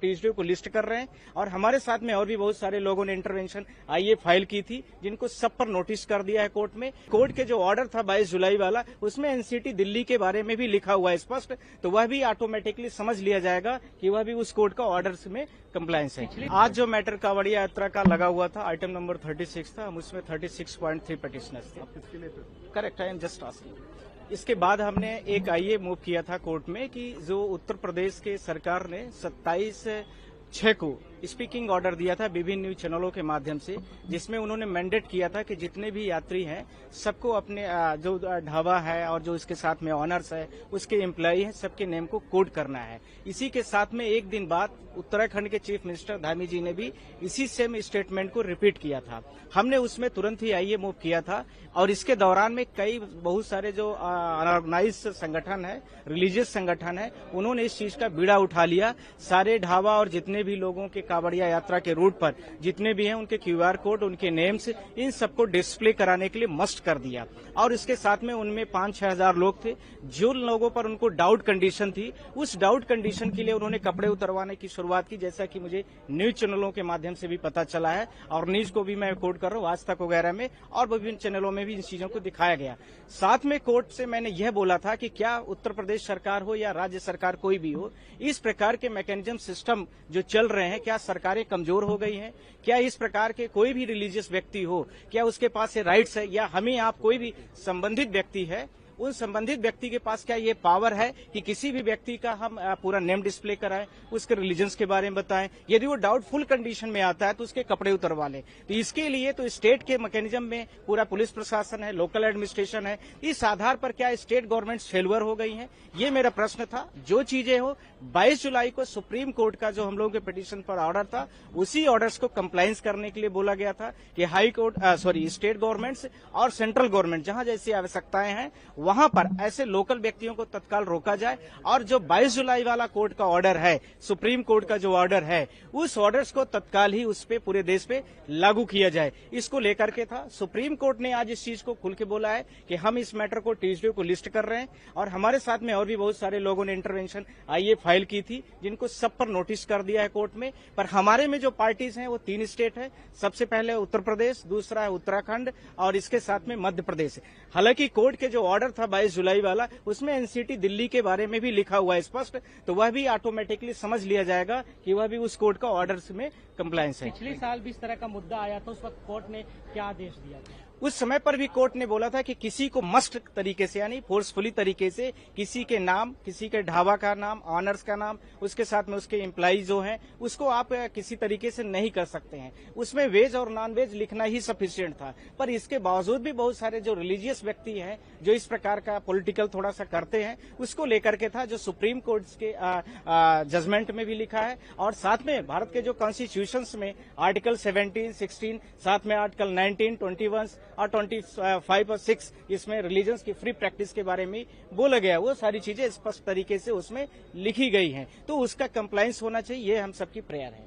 Tuesday को list कर रहे हैं और हमारे साथ में और भी बहुत सारे लोगों ने इंटरवेंशन आईए फाइल की थी, जिनको सब पर नोटिस कर दिया है कोर्ट में। कोर्ट के जो ऑर्डर था 22 जुलाई वाला, उसमें एनसीटी दिल्ली के बारे में भी लिखा हुआ है स्पष्ट, तो वह भी ऑटोमेटिकली समझ लिया जाएगा कि वह भी उस कोर्ट का ऑर्डर में कंप्लायंस है। आज जो मैटर कावड़िया यात्रा का लगा हुआ था, आइटम नंबर 36 था, हम उसमें 36.3 पिटिशनर्स थे। Correct, I am just asking. इसके बाद हमने एक आईए मूव किया था कोर्ट में कि जो उत्तर प्रदेश के सरकार ने 27/6 को स्पीकिंग ऑर्डर दिया था विभिन्न न्यूज चैनलों के माध्यम से, जिसमें उन्होंने मैंडेट किया था कि जितने भी यात्री हैं सबको अपने जो ढाबा है और जो इसके साथ में ऑनर्स है, उसके एम्प्लॉय हैं, सबके नेम को कोड करना है। इसी के साथ में एक दिन बाद उत्तराखंड के चीफ मिनिस्टर धामी जी ने भी इसी सेम स्टेटमेंट को रिपीट किया था। हमने उसमें तुरंत ही आईए मूव किया था और इसके दौरान में बहुत सारे जो अनऑर्गेनाइज संगठन है, रिलीजियस संगठन है, उन्होंने इस चीज का बीड़ा उठा लिया। सारे ढाबा और जितने भी लोगों के कावड़िया यात्रा के रूट पर जितने भी हैं उनके क्यूआर कोड, उनके नेम्स, इन सबको डिस्प्ले कराने के लिए मस्ट कर दिया। और इसके साथ में उनमें 5-6 हजार लोग थे। जो लोगों पर उनको डाउट कंडीशन थी, उस डाउट कंडीशन के लिए उन्होंने कपड़े उतरवाने की शुरुआत की, जैसा कि मुझे न्यूज चैनलों के माध्यम से भी पता चला है और न्यूज को भी मैं कोट कर रहा हूँ, आज तक वगैरह में और विभिन्न चैनलों में भी इन चीजों को दिखाया गया। साथ में कोर्ट से मैंने यह बोला था कि क्या उत्तर प्रदेश सरकार हो या राज्य सरकार कोई भी हो, इस प्रकार के मैकेनिज्म सिस्टम जो चल रहे हैं, क्या सरकारें कमजोर हो गई हैं? क्या इस प्रकार के कोई भी रिलीजियस व्यक्ति हो, क्या उसके पास ये राइट्स है, या हमें आप कोई भी संबंधित व्यक्ति है, उन संबंधित व्यक्ति के पास क्या ये पावर है कि किसी भी व्यक्ति का हम पूरा नेम डिस्प्ले कराएं, उसके रिलीजन्स के बारे में बताएं? यदि वो डाउटफुल कंडीशन में आता है तो उसके कपड़े उतरवा लें। तो इसके लिए तो स्टेट के मैकेनिज्म में पूरा पुलिस प्रशासन है, लोकल एडमिनिस्ट्रेशन है, इस आधार पर क्या स्टेट गवर्नमेंट फेलुअर हो गई है? ये मेरा प्रश्न था। जो चीजें हो, 22 जुलाई को सुप्रीम कोर्ट का जो हम लोगों के पिटीशन पर ऑर्डर था, उसी ऑर्डर्स को कंप्लायंस करने के लिए बोला गया था कि हाई कोर्ट स्टेट गवर्नमेंट्स और सेंट्रल गवर्नमेंट जहां जैसी आवश्यकताएं हैं वहां पर ऐसे लोकल व्यक्तियों को तत्काल रोका जाए। और जो 22 जुलाई वाला कोर्ट का ऑर्डर है, सुप्रीम कोर्ट का जो ऑर्डर है, उस ऑर्डर्स को तत्काल ही उस पे पूरे देश पे लागू किया जाए, इसको लेकर के था। सुप्रीम कोर्ट ने आज इस चीज को खुल के बोला है कि हम इस मैटर को ट्यूजडे को लिस्ट कर रहे हैं और हमारे साथ में और भी बहुत सारे लोगों ने इंटरवेंशन आईए फाइल की थी, जिनको सब पर नोटिस कर दिया है कोर्ट में। पर हमारे में जो पार्टीज हैं वो 3 स्टेट है। सबसे पहले उत्तर प्रदेश, दूसरा है उत्तराखंड और इसके साथ में मध्य प्रदेश। हालांकि कोर्ट के जो ऑर्डर था 22 जुलाई वाला, उसमें एनसीटी दिल्ली के बारे में भी लिखा हुआ है स्पष्ट, तो वह भी ऑटोमेटिकली समझ लिया जाएगा कि वह भी उस कोर्ट का ऑर्डर में कंप्लायंस है। पिछले साल भी इस तरह का मुद्दा आया था, उस वक्त कोर्ट ने क्या आदेश दिया था? उस समय पर भी कोर्ट ने बोला था कि किसी को मस्ट तरीके से, यानी फोर्सफुली तरीके से किसी के नाम, किसी के ढाबा का नाम, ऑनर्स का नाम, उसके साथ में उसके एम्प्लॉइज जो हैं, उसको आप किसी तरीके से नहीं कर सकते हैं। उसमें वेज और नॉन वेज लिखना ही सफिशिएंट था। पर इसके बावजूद भी बहुत सारे जो रिलीजियस व्यक्ति हैं, जो इस प्रकार का पॉलिटिकल थोड़ा सा करते हैं, उसको लेकर के था, जो सुप्रीम कोर्ट के जजमेंट में भी लिखा है और साथ में भारत के जो कॉन्स्टिट्यूशन में आर्टिकल 17, 16, साथ में आर्टिकल 19, 21 और 25 और 6, इसमें रिलीजन्स की फ्री प्रैक्टिस के बारे में बोला गया। वो सारी चीजें स्पष्ट तरीके से उसमें लिखी गई हैं, तो उसका कंप्लायंस होना चाहिए, ये हम सबकी प्रेयर है।